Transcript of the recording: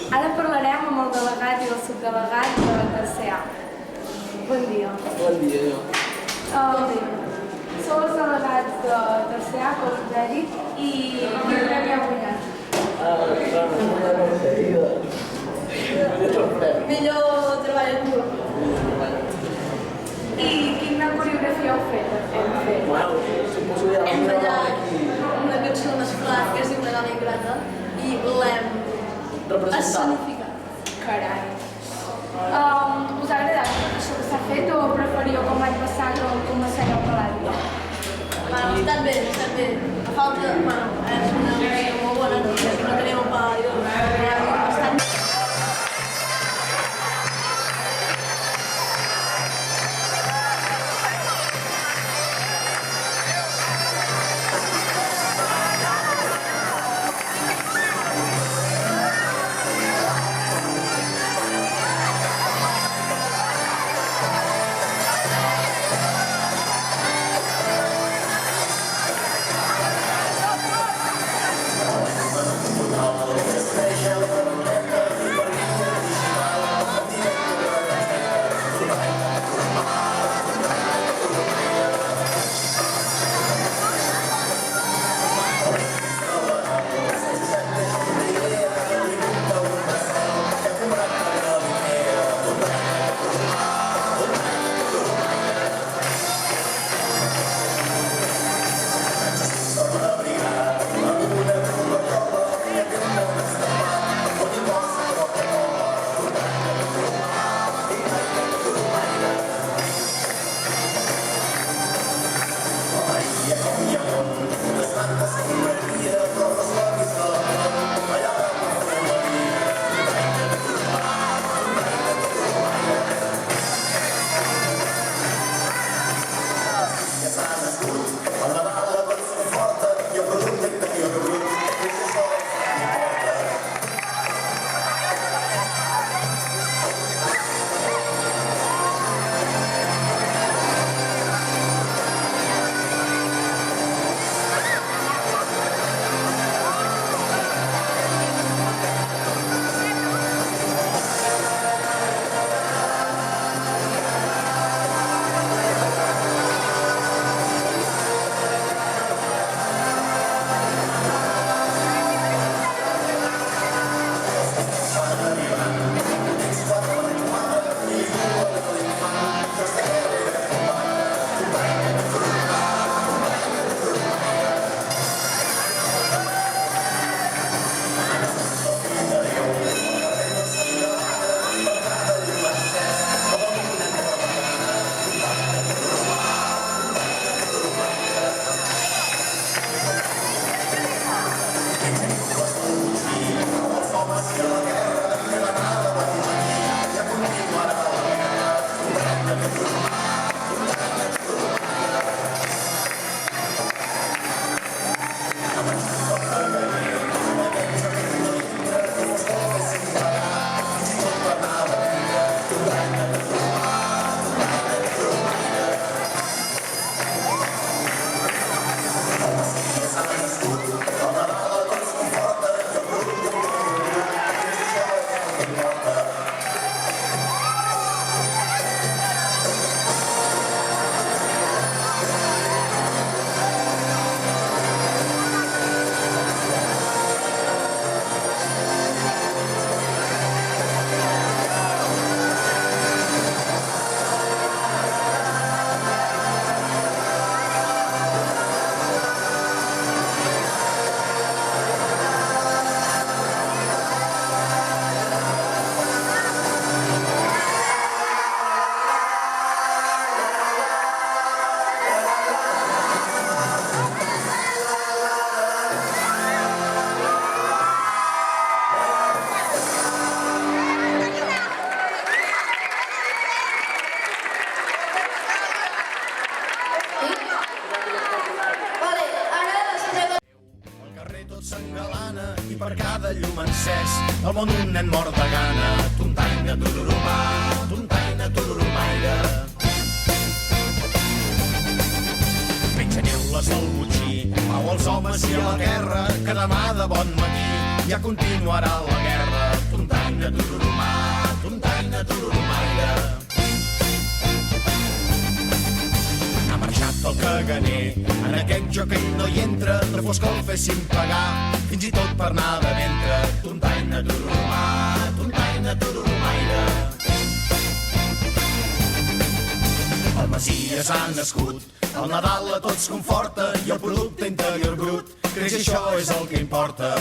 Ara parlarem amb el delegat i el subdelegat de CA. Bon dia. Bon dia, jo. Sou els delegats de CA, com us he dit, i quin premi heu guanyat? Millor treball en grup. I quina coreografia heu fet? Hem ballat una cançó d'esclar que es diu Una dona ingrata i l'hem escenificat. Carai. Us ha agradat tot això que s'ha fet o preferíeu com l'any passat o com la sèrie Palladio? Estan bé, estan bé. A falta, és una música molt bona, no tenim un Palladio, bastant bé. per cada llum encès, al món un nen mort de gana. Tontaina, tururumà, tontaina, tururumaire. Menja neules del botxí, pau als homes i a la guerra, que demà de bon matí ja continuarà la guerra. tontaina, tururumà, tontaina, tururumaire. Ha marxat el caganer, en aquest joc ell no hi entra, no fos que el fessin pagar, fins i tot per anar de ventre. Tontaina, tururumà, tontaina, tururumaire. El Messies ha nascut, el Nadal a tots conforta i el producte interior brut creix, això és el que importa.